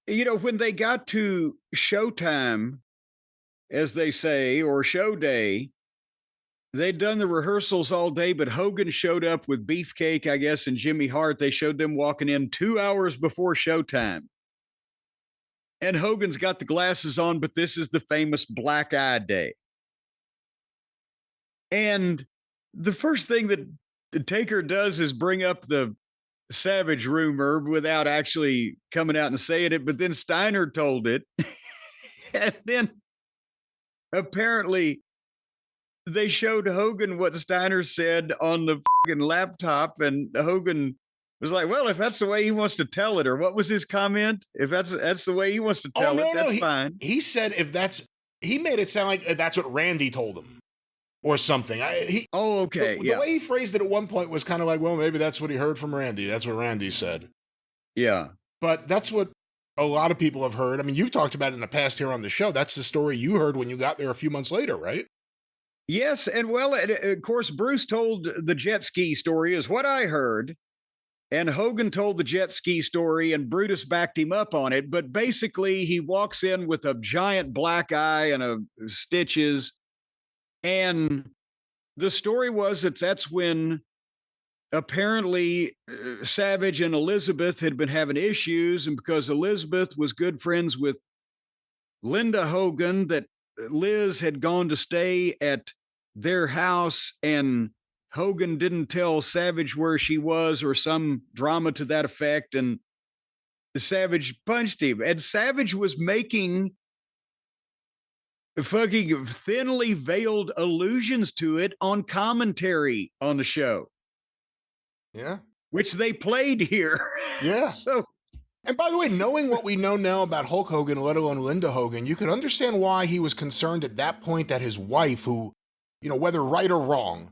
When they got to showtime, as they say, or show day, they'd done the rehearsals all day, but Hogan showed up with Beefcake, I guess, and Jimmy Hart. They showed them walking in 2 hours before showtime. And Hogan's got the glasses on, but this is the famous black eye day. And the first thing that Taker does is bring up the Savage rumor without actually coming out and saying it, but then Steiner told it. And then apparently they showed Hogan what Steiner said on the fucking laptop, and Hogan was like, "Well, if that's the way he wants to tell it," or what was his comment? If that's the way he wants to Oh, tell it, no. that's fine. He said he made it sound like that's what Randy told him or something. Okay, the way he phrased it at one point was kind of like, well, maybe that's what he heard from Randy. That's what Randy said. Yeah. But that's what a lot of people have heard. I mean, you've talked about it in the past here on the show. That's the story you heard when you got there a few months later, right? Yes, and well, of course, Bruce told the jet ski story is what I heard, and Hogan told the jet ski story, and Brutus backed him up on it. But basically, he walks in with a giant black eye and stitches, and the story was that's when apparently Savage and Elizabeth had been having issues, and because Elizabeth was good friends with Linda Hogan, that Liz had gone to stay at their house, and Hogan didn't tell Savage where she was, or some drama to that effect, and Savage punched him. And Savage was making fucking thinly veiled allusions to it on commentary on the show. Yeah. Which they played here. Yeah. So, and by the way, knowing what we know now about Hulk Hogan, let alone Linda Hogan, you could understand why he was concerned at that point that his wife, who, whether right or wrong,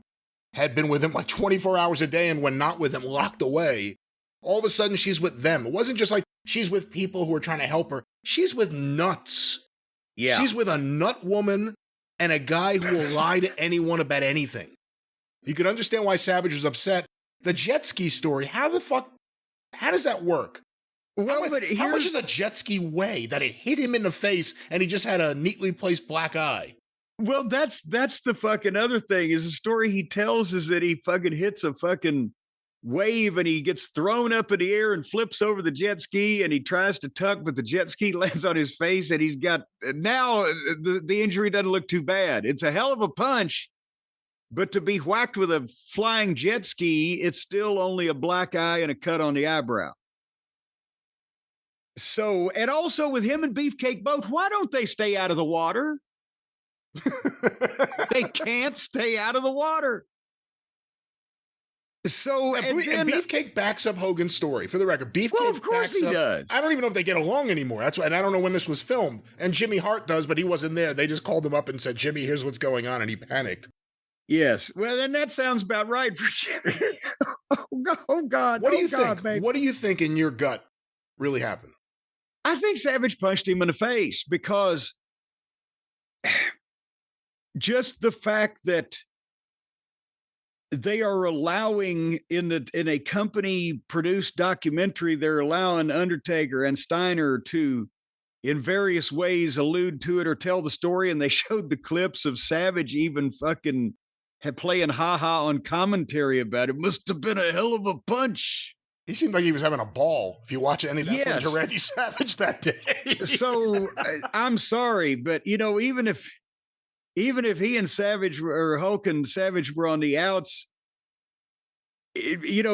had been with him like 24 hours a day, and when not with him, locked away. All of a sudden, she's with them. It wasn't just like she's with people who are trying to help her. She's with nuts. yeah. She's with a nut woman and a guy who will lie to anyone about anything. You could understand why Savage was upset. The jet ski story, how does that work? Well, how much does a jet ski weigh that it hit him in the face and he just had a neatly placed black eye? Well, that's the fucking other thing, is the story he tells is that he fucking hits a fucking wave and he gets thrown up in the air and flips over the jet ski, and he tries to tuck, but the jet ski lands on his face, and he's got, now the injury doesn't look too bad. It's a hell of a punch, but to be whacked with a flying jet ski, it's still only a black eye and a cut on the eyebrow. So, and also with him and Beefcake both, why don't they stay out of the water? They can't stay out of the water. So, and Beefcake backs up Hogan's story. For the record, Beefcake, well, of course he does. I don't even know if they get along anymore. That's why, and I don't know when this was filmed. And Jimmy Hart does, but he wasn't there. They just called him up and said, "Jimmy, here's what's going on," and he panicked. Yes, well, and that sounds about right for Jimmy. Oh God! What do you think? Baby. What do you think in your gut really happened? I think Savage punched him in the face, because just the fact that they are allowing in a company produced documentary, they're allowing Undertaker and Steiner to in various ways allude to it or tell the story, and they showed the clips of Savage even fucking playing ha-ha on commentary about it. Must have been a hell of a punch. He seemed like he was having a ball. If you watch any of that footage of Randy Savage that day. So I'm sorry, but even if he and Savage or Hulk and Savage were on the outs,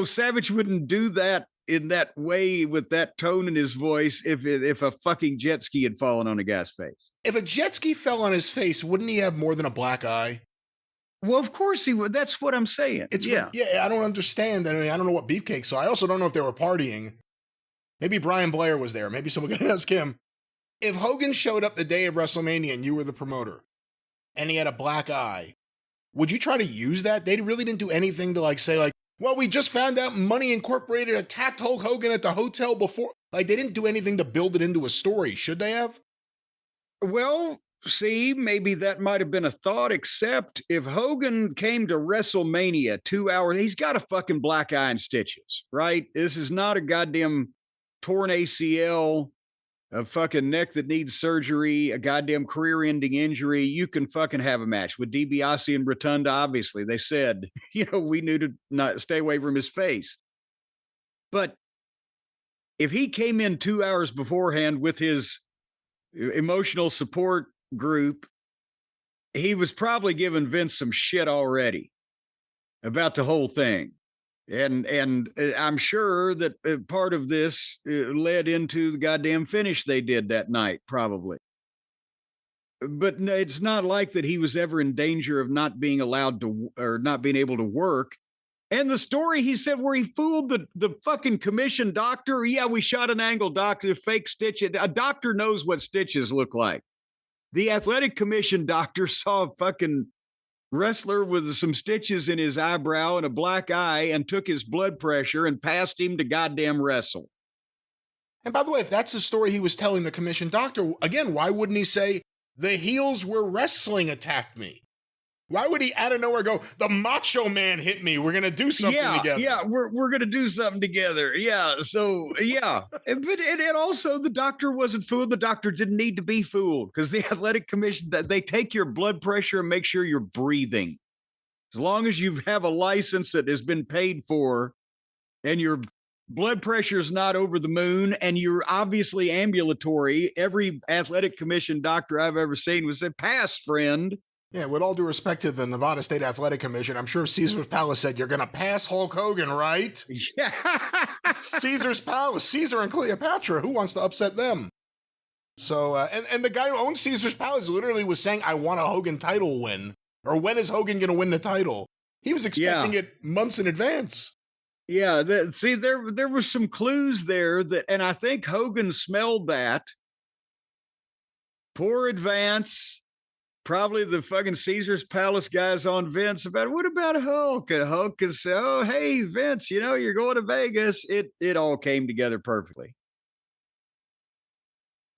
Savage wouldn't do that in that way with that tone in his voice if a fucking jet ski had fallen on a guy's face. If a jet ski fell on his face, wouldn't he have more than a black eye? Well, of course he would. That's what I'm saying. Yeah, I don't understand. I mean, I don't know what Beefcake saw. I also don't know if they were partying. Maybe Brian Blair was there. Maybe someone could ask him. If Hogan showed up the day of WrestleMania and you were the promoter and he had a black eye, would you try to use that? They really didn't do anything to say, well, we just found out Money Incorporated attacked Hulk Hogan at the hotel before. They didn't do anything to build it into a story. Should they have? Well, see, maybe that might have been a thought, except if Hogan came to WrestleMania 2 hours, he's got a fucking black eye and stitches, right? This is not a goddamn torn ACL a fucking neck that needs surgery, a goddamn career-ending injury, you can fucking have a match. With DiBiase and Rotunda, obviously, they said, we knew to not stay away from his face. But if he came in 2 hours beforehand with his emotional support group, he was probably giving Vince some shit already about the whole thing. And I'm sure that part of this led into the goddamn finish they did that night, probably. But no, it's not like that he was ever in danger of not being allowed to or not being able to work. And the story he said where he fooled the fucking commission doctor. Yeah, we shot an angle doctor, fake stitch. A doctor knows what stitches look like. The athletic commission doctor saw a fucking wrestler with some stitches in his eyebrow and a black eye and took his blood pressure and passed him to goddamn wrestle. And by the way, if that's the story he was telling the commission doctor, again, why wouldn't he say, the heels were wrestling attacked me? Why would he out of nowhere go, the Macho Man hit me, we're going to do something together? Yeah, we're going to do something together. Yeah, so, yeah. But and also, the doctor wasn't fooled. The doctor didn't need to be fooled because the athletic commission, they take your blood pressure and make sure you're breathing. As long as you have a license that has been paid for and your blood pressure is not over the moon and you're obviously ambulatory, every athletic commission doctor I've ever seen would say, pass, friend. Yeah, with all due respect to the Nevada State Athletic Commission, I'm sure Caesar's Palace said, you're going to pass Hulk Hogan, right? Yeah. Caesar's Palace, Caesar and Cleopatra, who wants to upset them? So, and the guy who owns Caesar's Palace literally was saying, I want a Hogan title win. Or when is Hogan going to win the title? He was expecting it months in advance. Yeah, there were some clues there and I think Hogan smelled that. Poor advance. Probably the fucking Caesar's Palace guys on Vince about, what about Hulk? And Hulk can say, oh, hey, Vince, you're going to Vegas. It all came together perfectly.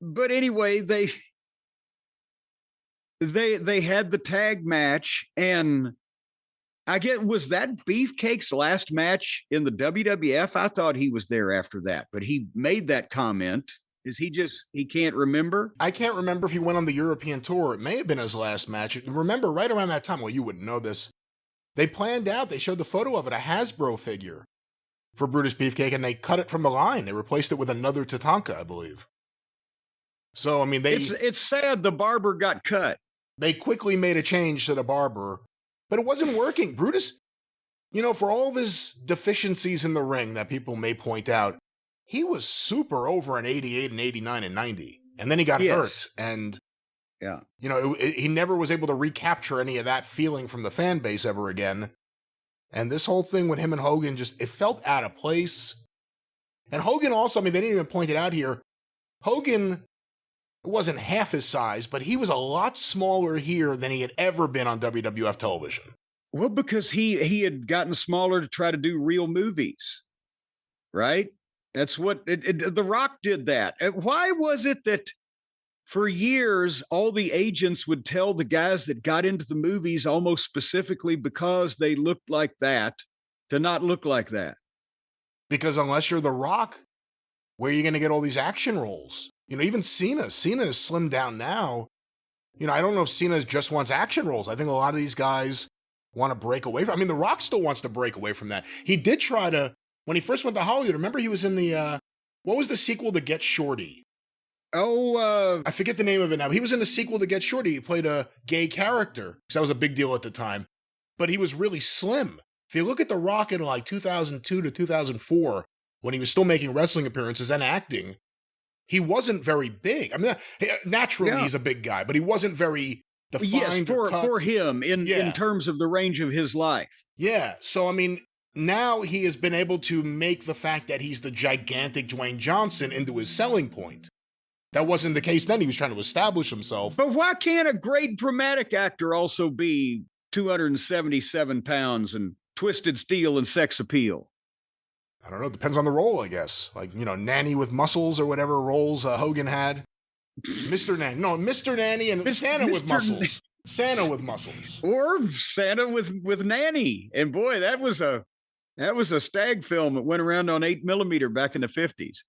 But anyway, they had the tag match, and I get, was that Beefcake's last match in the WWF? I thought he was there after that, but he made that comment. Is he can't remember? I can't remember if he went on the European tour. It may have been his last match. Remember, right around that time, well, you wouldn't know this, they showed the photo of it, a Hasbro figure for Brutus Beefcake, and they cut it from the line. They replaced it with another Tatanka, I believe. So, I mean, it's sad the barber got cut. They quickly made a change to the barber, but it wasn't working. Brutus, for all of his deficiencies in the ring that people may point out, he was super over in 88 and 89 and 90. And then he got hurt. And, he never was able to recapture any of that feeling from the fan base ever again. And this whole thing with him and Hogan it felt out of place. And Hogan also, they didn't even point it out here. Hogan wasn't half his size, but he was a lot smaller here than he had ever been on WWF television. Well, because he had gotten smaller to try to do real movies, right? That's what The Rock did that. Why was it that for years, all the agents would tell the guys that got into the movies almost specifically because they looked like that to not look like that? Because unless you're The Rock, where are you going to get all these action roles? Even Cena is slimmed down now. I don't know if Cena just wants action roles. I think a lot of these guys want to break away from. The Rock still wants to break away from that. He did try to. When he first went to Hollywood, remember he was in the, what was the sequel to Get Shorty? Oh, I forget the name of it now. He was in the sequel to Get Shorty. He played a gay character, because that was a big deal at the time. But he was really slim. If you look at The Rock in like 2002 to 2004, when he was still making wrestling appearances and acting, he wasn't very big. Naturally he's a big guy, but he wasn't very defined. Yes, for him in terms of the range of his life. Yeah, so now he has been able to make the fact that he's the gigantic Dwayne Johnson into his selling point. That wasn't the case then. He was trying to establish himself. But why can't a great dramatic actor also be 277 pounds and twisted steel and sex appeal? I don't know. It depends on the role, I guess. Like, Nanny with muscles or whatever roles Hogan had. Mr. Nanny. No, Mr. Nanny and Santa with muscles. Santa with muscles. Or Santa with Nanny. And boy, that was a stag film that went around on 8mm back in the 50s.